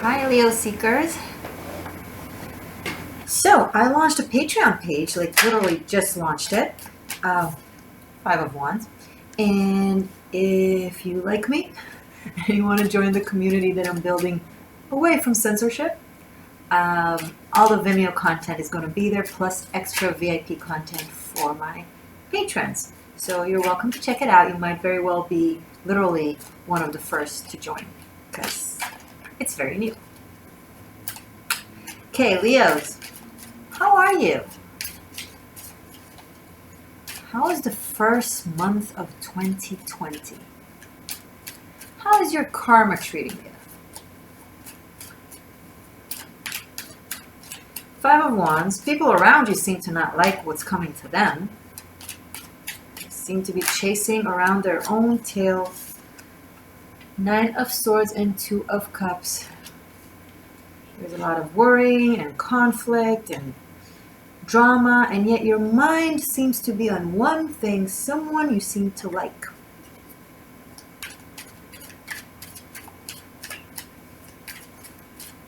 Hi, Leo Seekers. So, I launched a Patreon page, like literally just launched it, Five of Wands. And if you like me and you want to join the community that I'm building away from censorship, all the Vimeo content is going to be there, plus extra VIP content for my patrons. So you're welcome to check it out. You might very well be literally one of the first to join because it's very new. Okay, Leos, how are you? How is the first month of 2020? How is your karma treating you? Five of Wands, people around you seem to not like what's coming to them. They seem to be chasing around their own tail. Nine of Swords and Two of Cups. There's a lot of worrying and conflict and drama, and yet your mind seems to be on one thing, someone you seem to like.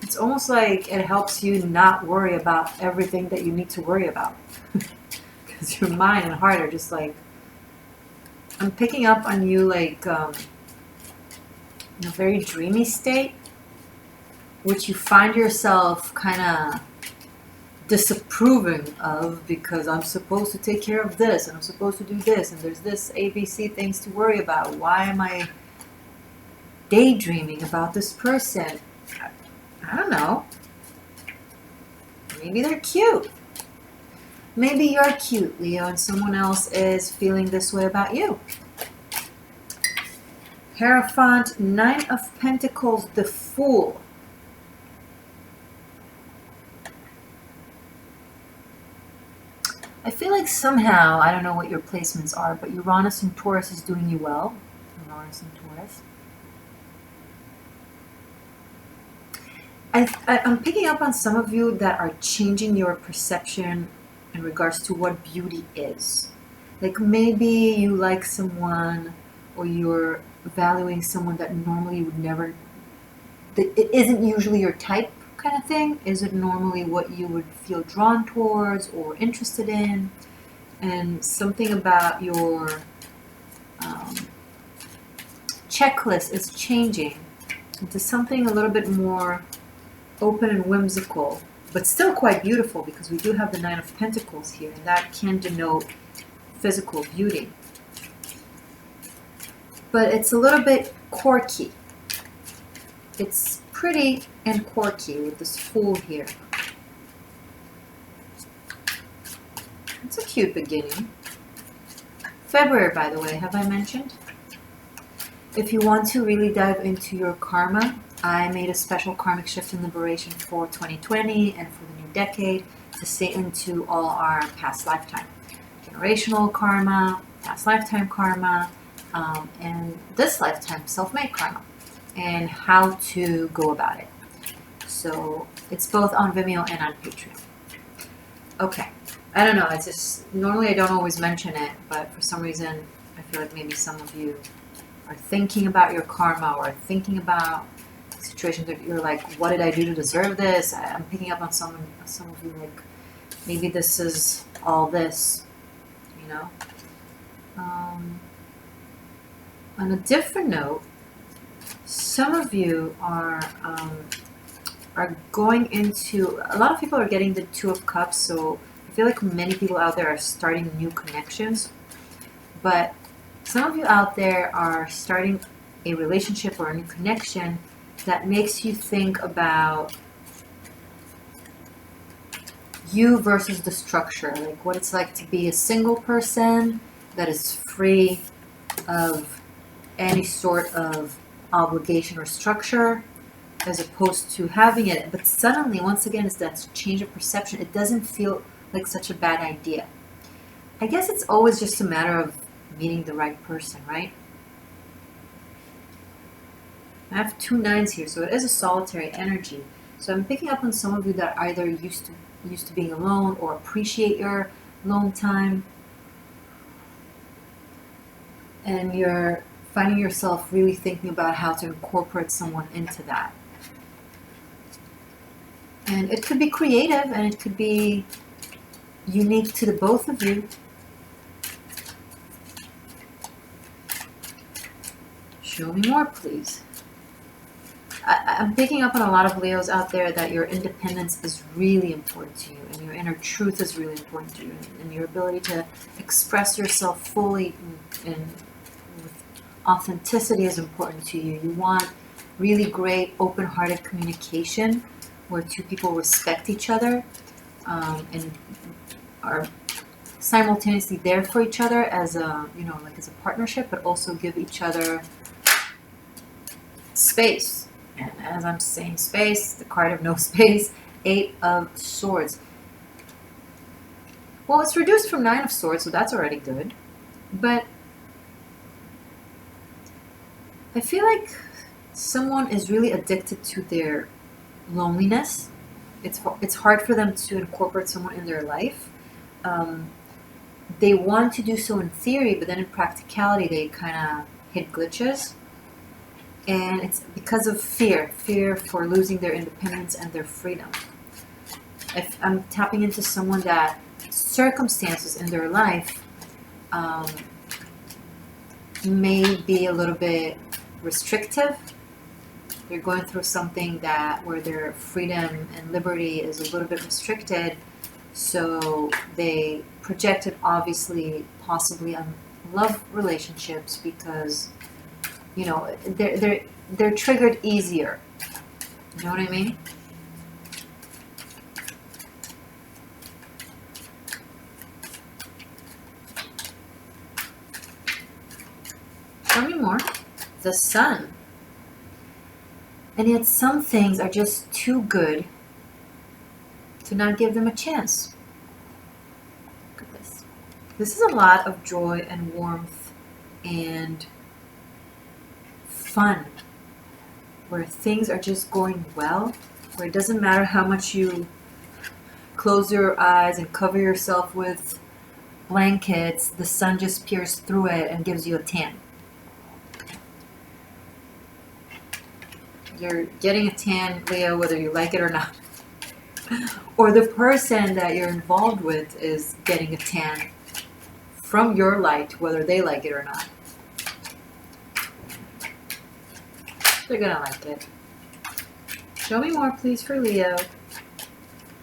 It's almost like it helps you not worry about everything that you need to worry about. Because your mind and heart are just like, I'm picking up on you like in a very dreamy state, which you find yourself kind of disapproving of because I'm supposed to take care of this and I'm supposed to do this and there's this ABC things to worry about. Why am I daydreaming about this person? I don't know. Maybe they're cute. Maybe you're cute, Leo, and someone else is feeling this way about you. Hierophant, Nine of Pentacles, the Fool. I feel like somehow, I don't know what your placements are, but Uranus and Taurus is doing you well. Uranus and Taurus. I'm picking up on some of you that are changing your perception in regards to what beauty is. Like maybe you like someone or you're valuing someone that normally you would never, that it isn't usually your type kind of thing. Is it normally what you would feel drawn towards or interested in? And something about your checklist is changing into something a little bit more open and whimsical, but still quite beautiful because we do have the Nine of Pentacles here, and that can denote physical beauty. But it's a little bit quirky. It's pretty and quirky with this Fool here. It's a cute beginning. February, by the way, have I mentioned? If you want to really dive into your karma, I made a special karmic shift and liberation for 2020 and for the new decade to see into all our past lifetime. Generational karma, past lifetime karma, and this lifetime self-made karma, and how to go about it. So it's both on Vimeo and on Patreon. Okay, I don't know, it's just, normally I don't always mention it, but for some reason I feel like maybe some of you are thinking about your karma or thinking about situations that you're like, what did I do to deserve this? I'm picking up on some of you like, maybe this is all this, you know. On a different note, some of you are going into, a lot of people are getting the Two of Cups, so I feel like many people out there are starting new connections, but some of you out there are starting a relationship or a new connection that makes you think about you versus the structure, like what it's like to be a single person that is free of any sort of obligation or structure, as opposed to having it. But suddenly, once again, it's that change of perception. It doesn't feel like such a bad idea. I guess it's always just a matter of meeting the right person, right? I have two nines here, so it is a solitary energy. So I'm picking up on some of you that either used to being alone or appreciate your alone time, and you're finding yourself really thinking about how to incorporate someone into that. And it could be creative and it could be unique to the both of you. Show me more, please. I'm picking up on a lot of Leos out there that your independence is really important to you, and your inner truth is really important to you, and your ability to express yourself fully and with authenticity is important to you. You want really great, open-hearted communication where two people respect each other and are simultaneously there for each other as a, like as a partnership, but also give each other space. And as I'm saying space, the card of no space, 8 of Swords. Well, it's reduced from 9 of Swords, so that's already good. But I feel like someone is really addicted to their loneliness. It's hard for them to incorporate someone in their life. They want to do so in theory, but then in practicality, they kind of hit glitches. And it's because of fear for losing their independence and their freedom. If I'm tapping into someone that circumstances in their life may be a little bit restrictive. They're going through something where their freedom and liberty is a little bit restricted, so they projected obviously possibly on love relationships because they're triggered easier. You know what I mean? Tell me more. The Sun. And yet some things are just too good to not give them a chance. Look at this. This is a lot of joy and warmth and fun, where things are just going well, where it doesn't matter how much you close your eyes and cover yourself with blankets, the sun just peers through it and gives you a tan. You're getting a tan, Leo, whether you like it or not. Or the person that you're involved with is getting a tan from your light, whether they like it or not. They're gonna like it. Show me more, please, for Leo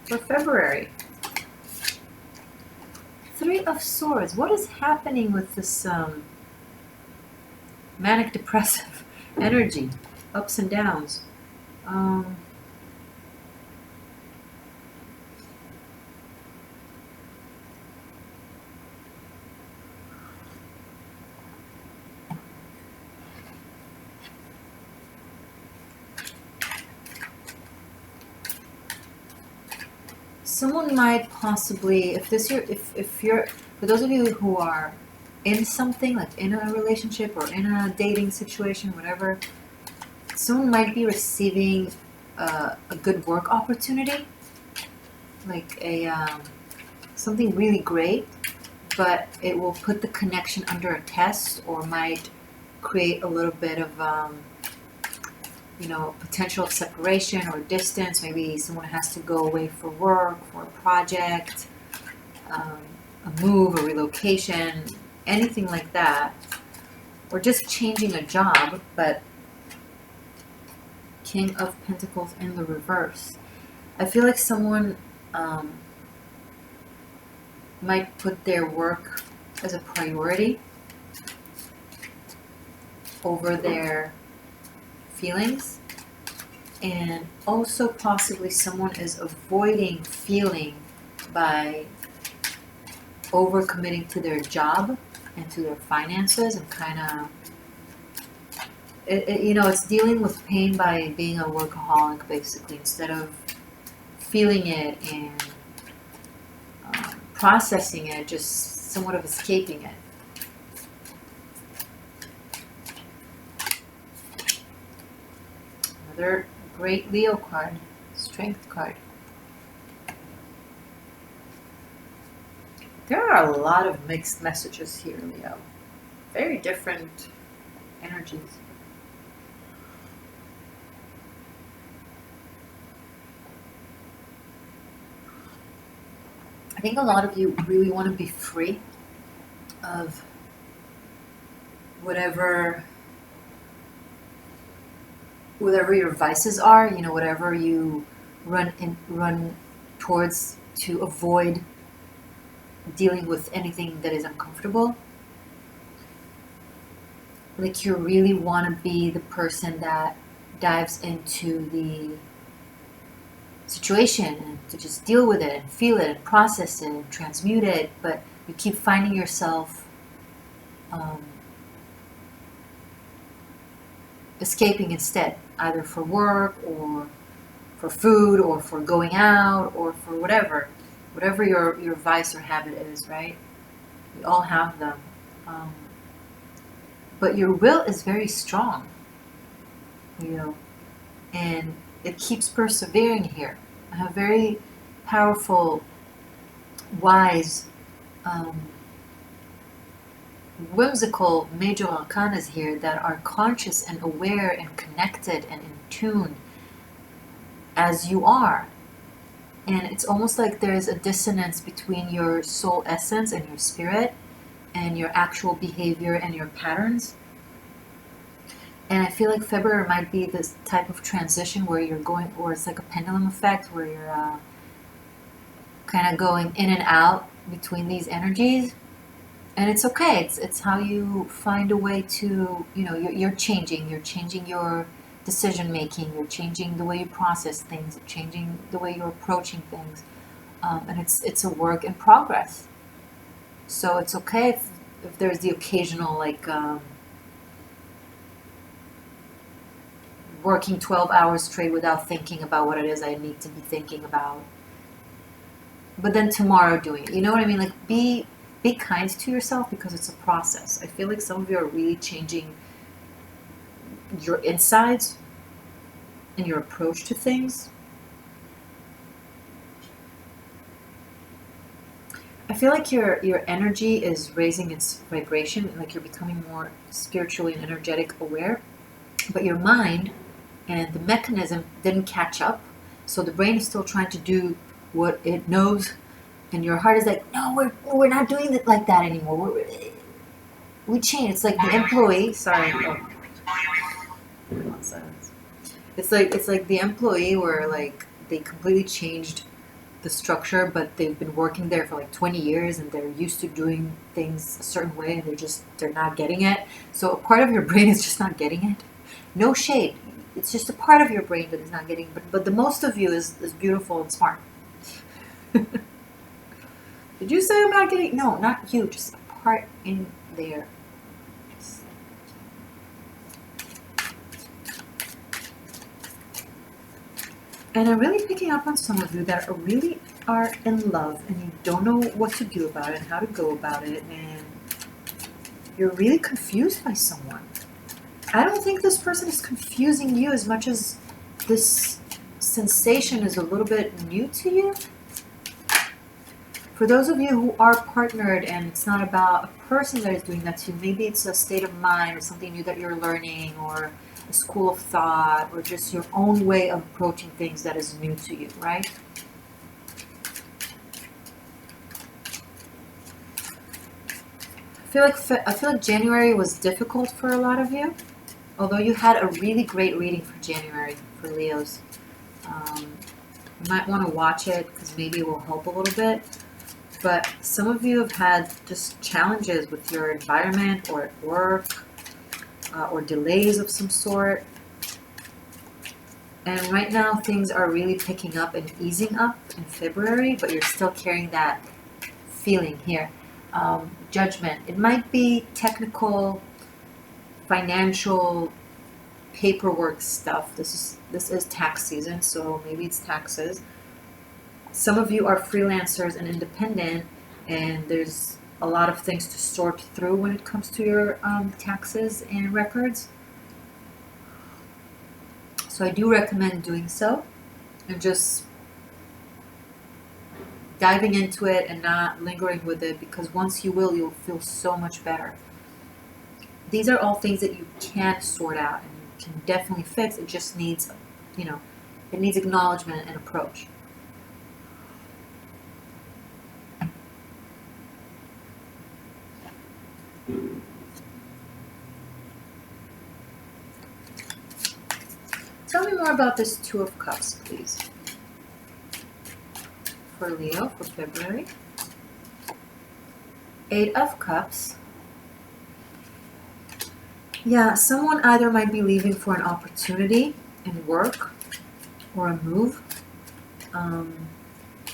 for February. 3 of Swords. What is happening with this manic depressive energy? Ups and downs. Someone might possibly, if you're, for those of you who are in something, like in a relationship or in a dating situation, whatever, someone might be receiving a good work opportunity, like something really great, but it will put the connection under a test or might create a little bit of potential separation or distance. Maybe someone has to go away for work, for a project, a move, a relocation, anything like that, or just changing a job. But King of Pentacles in the reverse. I feel like someone might put their work as a priority over their feelings, and also possibly someone is avoiding feeling by overcommitting to their job and to their finances, and kind of it's dealing with pain by being a workaholic, basically, instead of feeling it and processing it, just somewhat of escaping it. Another great Leo card, Strength card. There are a lot of mixed messages here, Leo. Very different energies. I think a lot of you really want to be free of whatever your vices are, whatever you run towards to avoid dealing with anything that is uncomfortable. Like you really want to be the person that dives into the situation and to just deal with it and feel it and process it and transmute it, but you keep finding yourself escaping instead, either for work or for food or for going out or for whatever your vice or habit is, right? We all have them. But your will is very strong, and it keeps persevering here. I have very powerful, wise, whimsical major arcanas here that are conscious and aware and connected and in tune as you are. And it's almost like there's a dissonance between your soul essence and your spirit and your actual behavior and your patterns. And I feel like February might be this type of transition where you're going, or it's like a pendulum effect where you're kind of going in and out between these energies. And it's okay. It's how you find a way to, you're changing your decision making, you're changing the way you process things, you're changing the way you're approaching things. And it's a work in progress. So it's okay if there's the occasional, like, working 12 hours straight without thinking about what it is I need to be thinking about. But then tomorrow doing it. You know what I mean? Like, be kind to yourself because it's a process. I feel like some of you are really changing your insides and your approach to things. I feel like your energy is raising its vibration, like you're becoming more spiritually and energetic aware, but your mind and the mechanism didn't catch up. So the brain is still trying to do what it knows, and your heart is like, no, we're not doing it like that anymore. We change. It's like the employee. Sorry. It's like the employee where like they completely changed the structure, but they've been working there for like 20 years and they're used to doing things a certain way and they're not getting it. So a part of your brain is just not getting it. No shade. It's just a part of your brain that is not getting it. But the most of you is beautiful and smart. Did you say I'm not getting? No, not you. Just a part in there. And I'm really picking up on some of you that really are in love and you don't know what to do about it and how to go about it, and you're really confused by someone. I don't think this person is confusing you as much as this sensation is a little bit new to you. For those of you who are partnered and it's not about a person that is doing that to you, maybe it's a state of mind or something new that you're learning or a school of thought or just your own way of approaching things that is new to you, right? I feel like January was difficult for a lot of you, although you had a really great reading for January for Leos. You might want to watch it because maybe it will help a little bit. But some of you have had just challenges with your environment or at work or delays of some sort. And right now things are really picking up and easing up in February, but you're still carrying that feeling here. Judgment. It might be technical, financial, paperwork stuff. This is tax season, so maybe it's taxes. Some of you are freelancers and independent, and there's a lot of things to sort through when it comes to your taxes and records. So I do recommend doing so and just diving into it and not lingering with it, because once you will, you'll feel so much better. These are all things that you can sort out and you can definitely fix. It just needs, it needs acknowledgement and approach. Tell me more about this Two of Cups, please. For Leo, for February. Eight of Cups. Yeah, someone either might be leaving for an opportunity in work or a move.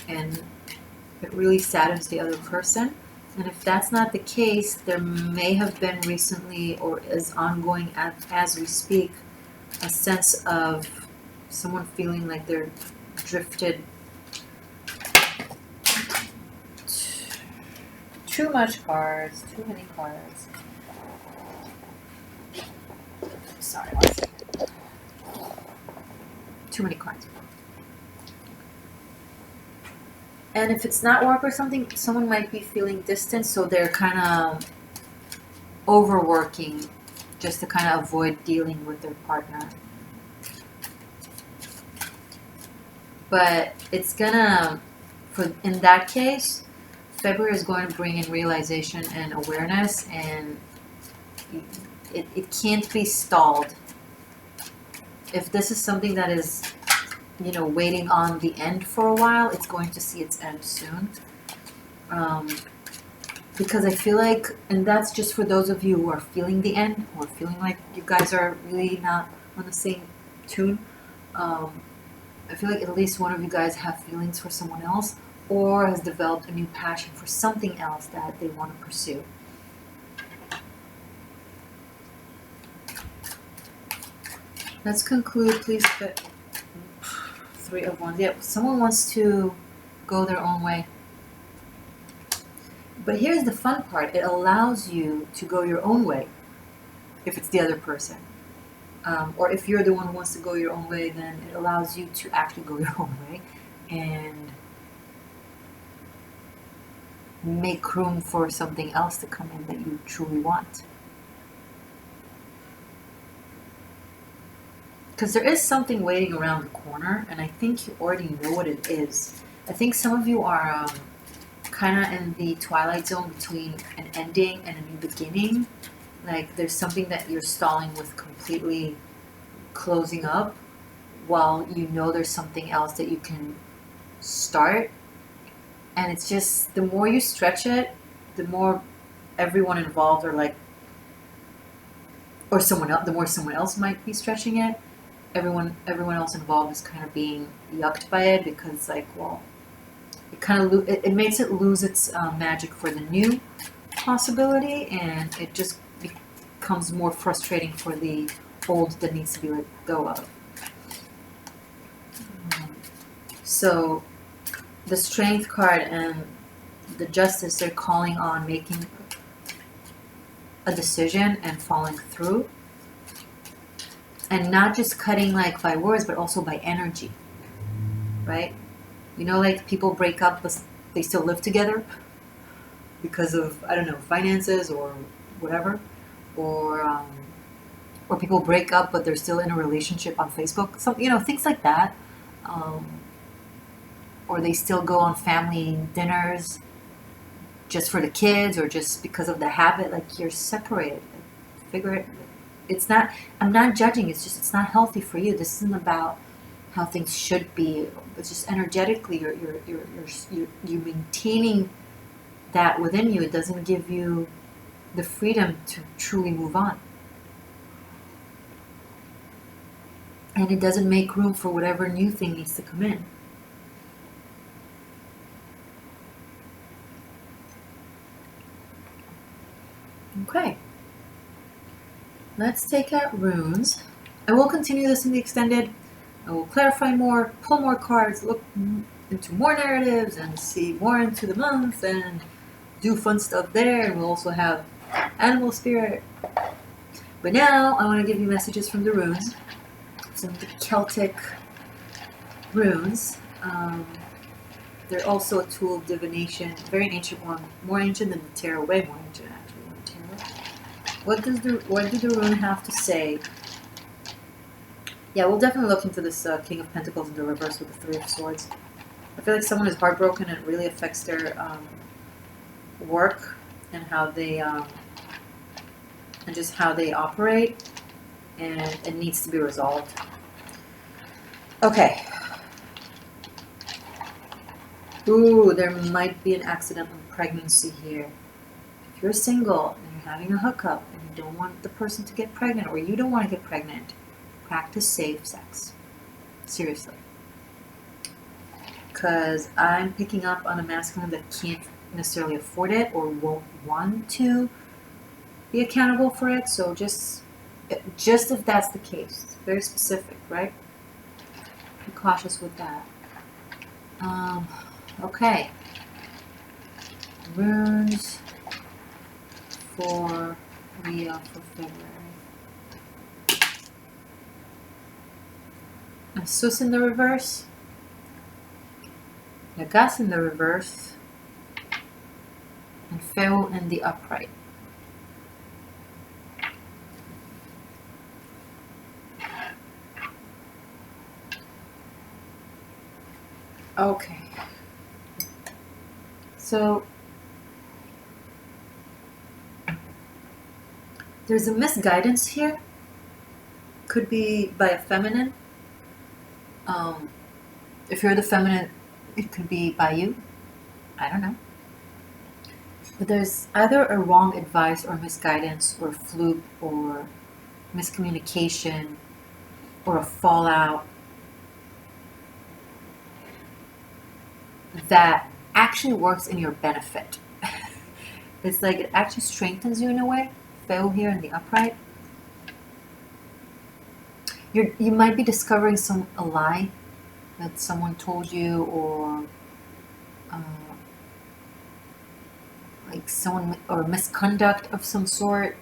And it really saddens the other person. And if that's not the case, there may have been recently or is ongoing as we speak a sense of someone feeling like they're drifted. Too much cards, too many cards. Sorry, one second. Too many cards. And if it's not work or something, someone might be feeling distant, so they're kind of overworking just to kind of avoid dealing with their partner. But it's gonna, in that case, February is going to bring in realization and awareness, and it can't be stalled. If this is something that is, you know, waiting on the end for a while, it's going to see its end soon. Because I feel like, and that's just for those of you who are feeling the end, who are feeling like you guys are really not on the same tune. I feel like at least one of you guys have feelings for someone else, or has developed a new passion for something else that they want to pursue. Let's conclude, please. Three of Wands. Yeah, someone wants to go their own way. But here's the fun part. It allows you to go your own way if it's the other person. Or if you're the one who wants to go your own way, then it allows you to actually go your own way and make room for something else to come in that you truly want. Because there is something waiting around the corner, and I think you already know what it is. I think some of you are kind of in the twilight zone between an ending and a new beginning. Like there's something that you're stalling with completely closing up, while you know there's something else that you can start. And it's just, the more you stretch it, the more everyone involved are like, or someone else, the more someone else might be stretching it. Everyone else involved is kind of being yucked by it, because like, well, it kind of it makes it lose its magic for the new possibility, and it just becomes more frustrating for the old that needs to be let go of. So the Strength card and the Justice, they're calling on making a decision and following through. And not just cutting like by words, but also by energy, right? You know, like people break up, but they still live together because of, I don't know, finances or whatever. Or people break up, but they're still in a relationship on Facebook. So, you know, things like that. Or they still go on family dinners just for the kids, or just because of the habit. Like, you're separated. Figure it. It's not, I'm not judging, it's just, it's not healthy for you. This isn't about how things should be. It's just energetically, you're maintaining that within you. It doesn't give you the freedom to truly move on. And it doesn't make room for whatever new thing needs to come in. Okay. Let's take out runes. I will continue this in the extended. I will clarify more, pull more cards, look into more narratives, and see more into the month, and do fun stuff there. And we'll also have animal spirit. But now I want to give you messages from the runes. Some of the Celtic runes. They're also a tool of divination. Very ancient one. More ancient than the tarot. Way more ancient, actually. What do the rune have to say? Yeah, we'll definitely look into this King of Pentacles in the reverse with the Three of Swords. I feel like someone is heartbroken, and it really affects their work and how they and just how they operate, and it needs to be resolved. Okay. Ooh, there might be an accidental pregnancy here. If you're single and you're having a hookup and you don't want the person to get pregnant, or you don't want to get pregnant, practice safe sex. Seriously. Because I'm picking up on a masculine that can't necessarily afford it or won't want to be accountable for it. So just if that's the case, it's very specific, right? Be cautious with that. Okay. Runes for Leo for February. Sus in the reverse. Nagas in the reverse. And Feu in the upright. Okay. So there's a misguidance here. Could be by a feminine. If you're the feminine, it could be by you. I don't know. But there's either a wrong advice or misguidance or fluke or miscommunication or a fallout that actually works in your benefit. It's like it actually strengthens you in a way. Fail here in the upright. You might be discovering a lie that someone told you, or like someone, or misconduct of some sort.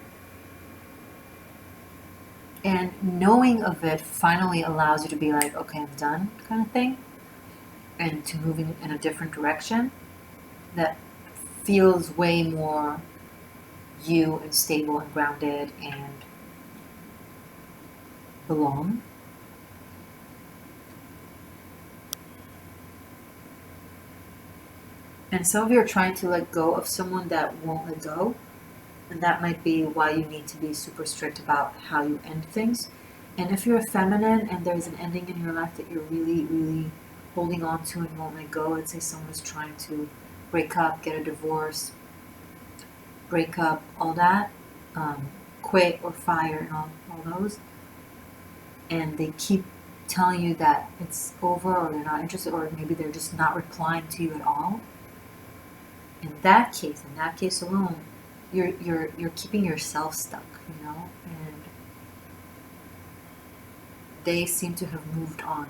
And knowing of it finally allows you to be like, okay, I'm done, kind of thing, and to move in a different direction that feels way more you and stable and grounded and belong. And some of you are trying to let go of someone that won't let go. And that might be why you need to be super strict about how you end things. And if you're a feminine and there's an ending in your life that you're really, really holding on to and won't let go, let's say someone is trying to break up, get a divorce, break up, all that, quit or fire and all those, and they keep telling you that it's over, or they're not interested, or maybe they're just not replying to you at all. In that case alone, you're keeping yourself stuck, you know, and they seem to have moved on.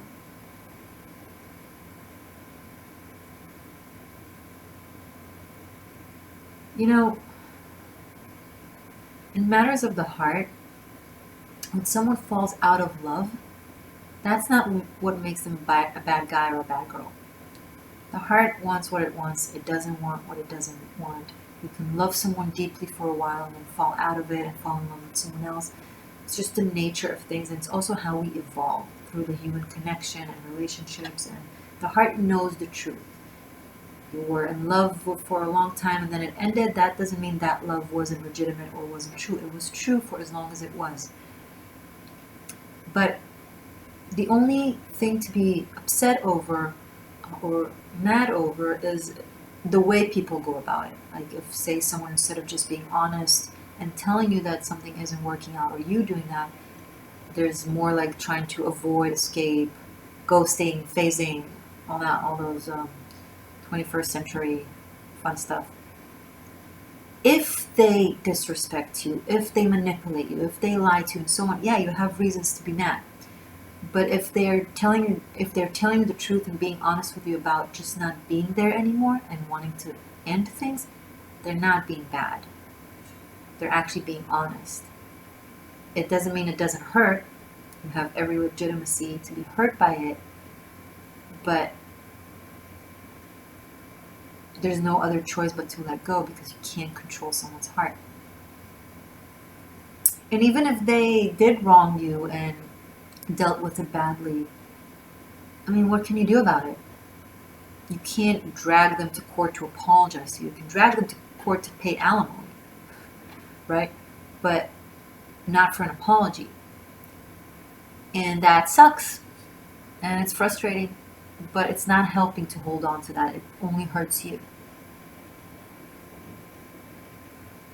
You know, in matters of the heart, when someone falls out of love, that's not what makes them a bad guy or a bad girl. The heart wants what it wants. It doesn't want what it doesn't want. You can love someone deeply for a while and then fall out of it and fall in love with someone else. It's just the nature of things, and it's also how we evolve through the human connection and relationships. And the heart knows the truth. You were in love for a long time and then it ended. That doesn't mean that love wasn't legitimate or wasn't true. It was true for as long as it was. But the only thing to be upset over or mad over is the way people go about it. Like if, say, someone, instead of just being honest and telling you that something isn't working out, or you doing that, there's more like trying to avoid, escape, ghosting, phasing, all those 21st century fun stuff. If they disrespect you, if they manipulate you, if they lie to you and so on, yeah, you have reasons to be mad. But if they're telling you the truth and being honest with you about just not being there anymore and wanting to end things, they're not being bad. They're actually being honest. It doesn't mean it doesn't hurt. You have every legitimacy to be hurt by it, but there's no other choice but to let go, because you can't control someone's heart. And even if they did wrong you and dealt with it badly, I mean, what can you do about it? You can't drag them to court to apologize to you. You can drag them to court to pay alimony, right? But not for an apology. And that sucks. And it's frustrating. But it's not helping to hold on to that. It only hurts you.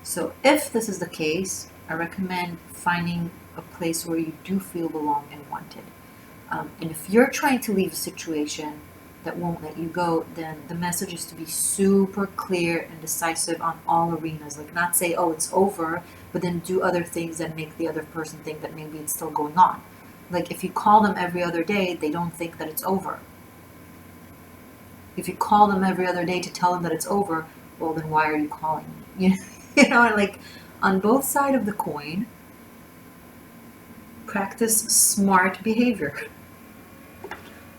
So if this is the case, I recommend finding a place where you do feel belong and wanted. And if you're trying to leave a situation that won't let you go, then the message is to be super clear and decisive on all arenas. Like, not say, oh, it's over, but then do other things that make the other person think that maybe it's still going on. Like, if you call them every other day, they don't think that it's over. If you call them every other day to tell them that it's over, well, then why are you calling me? You know, like, on both sides of the coin, practice smart behavior.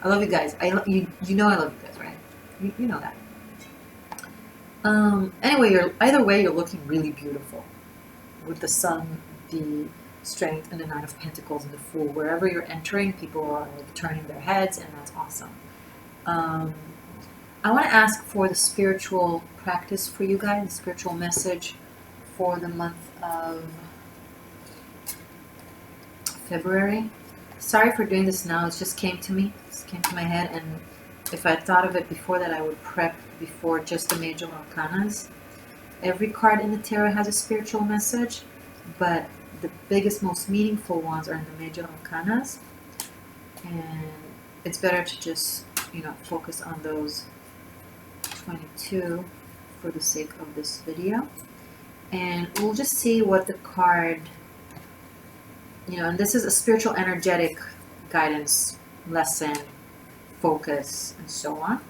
I love you guys. You know I love you guys, right? You know that. Anyway, either way, you're looking really beautiful with the Sun, the Strength, and the Nine of Pentacles and the Fool. Wherever you're entering, people are like turning their heads, and that's awesome. I want to ask for the spiritual practice for you guys, the spiritual message for the month of February. Sorry for doing this now. It just came to me. It came to my head, and if I thought of it before that, I would prep before just the major arcanas. Every card in the tarot has a spiritual message, but the biggest, most meaningful ones are in the major arcanas, and it's better to just, focus on those 22 for the sake of this video. And we'll just see what the card, and this is a spiritual energetic guidance lesson, focus, and so on.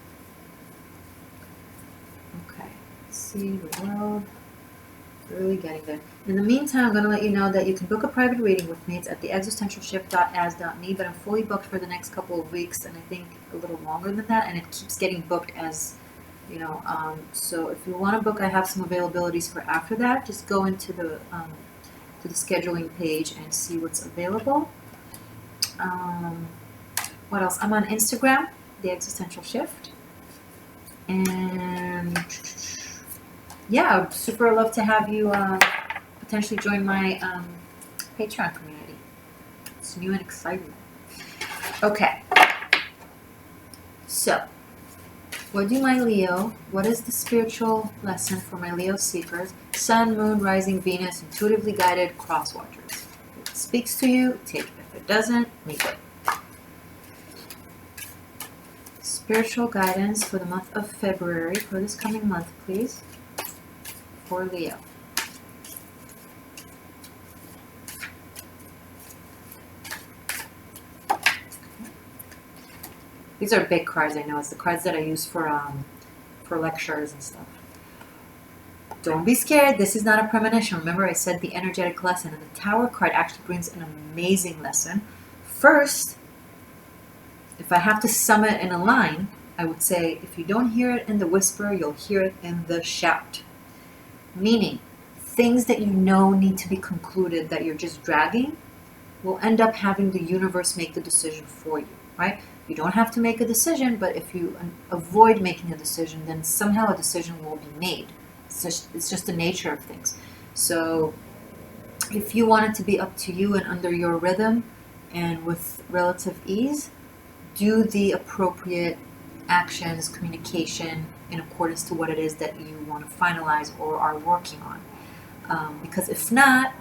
Okay, let's see the world. Really getting there. In the meantime, I'm going to let you know that you can book a private reading with me. It's at the existentialshift.as.me, but I'm fully booked for the next couple of weeks, and I think a little longer than that, and it keeps getting booked as, so if you want to book, I have some availabilities for after that. Just go into the scheduling page and see what's available. What else? I'm on Instagram, the Existential Shift, and yeah, I'd super love to have you potentially join my Patreon community. It's new and exciting. Okay, so what do my Leo? What is the spiritual lesson for my Leo seekers? Sun, Moon, Rising, Venus, intuitively guided cross watchers. If it speaks to you, take it. If it doesn't, leave it. Spiritual guidance for the month of February, for this coming month, please, for Leo. These are big cards, I know. It's the cards that I use for lectures and stuff. Don't be scared. This is not a premonition. Remember, I said the energetic lesson, and the Tower card actually brings an amazing lesson. First, if I have to sum it in a line, I would say, if you don't hear it in the whisper, you'll hear it in the shout. Meaning, things that you know need to be concluded that you're just dragging will end up having the universe make the decision for you, right? You don't have to make a decision, but if you avoid making a decision, then somehow a decision will be made. It's just the nature of things. So if you want it to be up to you and under your rhythm and with relative ease, do the appropriate actions, communication in accordance to what it is that you want to finalize or are working on. Because if not,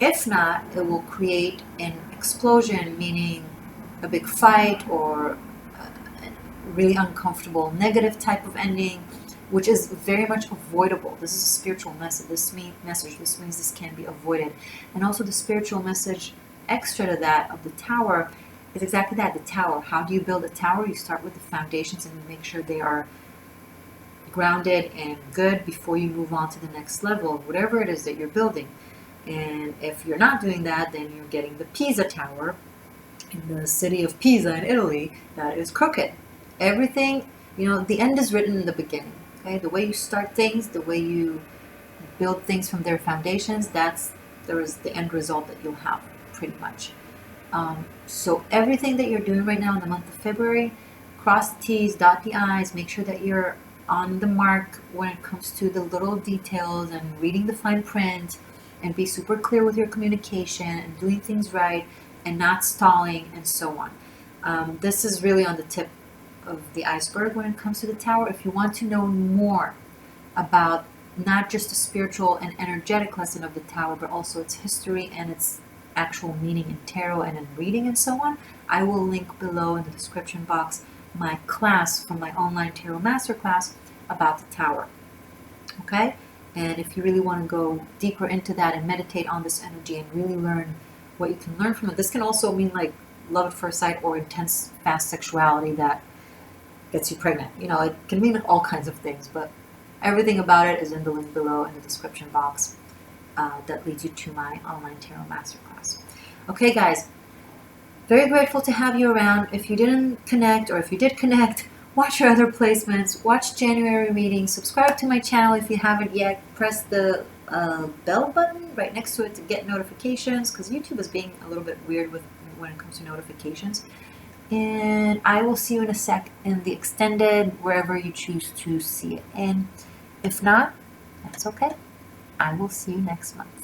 it will create an explosion, meaning a big fight or a really uncomfortable negative type of ending, which is very much avoidable. This is a spiritual message. This means this can be avoided. And also the spiritual message extra to that of the Tower is exactly that, the tower. How do you build a tower? You start with the foundations and you make sure they are grounded and good before you move on to the next level of whatever it is that you're building. And if you're not doing that, then you're getting the Pisa Tower in the city of Pisa in Italy that is crooked. Everything, the end is written in the beginning. Okay, the way you start things, the way you build things from their foundations, there is the end result that you'll have, pretty much. So everything that you're doing right now in the month of February, cross the T's, dot the I's, make sure that you're on the mark when it comes to the little details and reading the fine print and be super clear with your communication and doing things right and not stalling and so on. This is really on the tip of the iceberg when it comes to the Tower. If you want to know more about not just the spiritual and energetic lesson of the Tower, but also its history and its actual meaning in tarot and in reading and so on, I will link below in the description box my class from my online tarot masterclass about the Tower. Okay? And if you really want to go deeper into that and meditate on this energy and really learn what you can learn from it, this can also mean like love at first sight or intense, fast sexuality that gets you pregnant. You know, it can mean all kinds of things, but everything about it is in the link below in the description box that leads you to my online tarot masterclass. Okay, guys, very grateful to have you around. If you didn't connect, or if you did connect, watch your other placements, watch January readings, subscribe to my channel if you haven't yet, press the bell button right next to it to get notifications, because YouTube is being a little bit weird when it comes to notifications. And I will see you in a sec in the extended, wherever you choose to see it in. If not, that's okay. I will see you next month.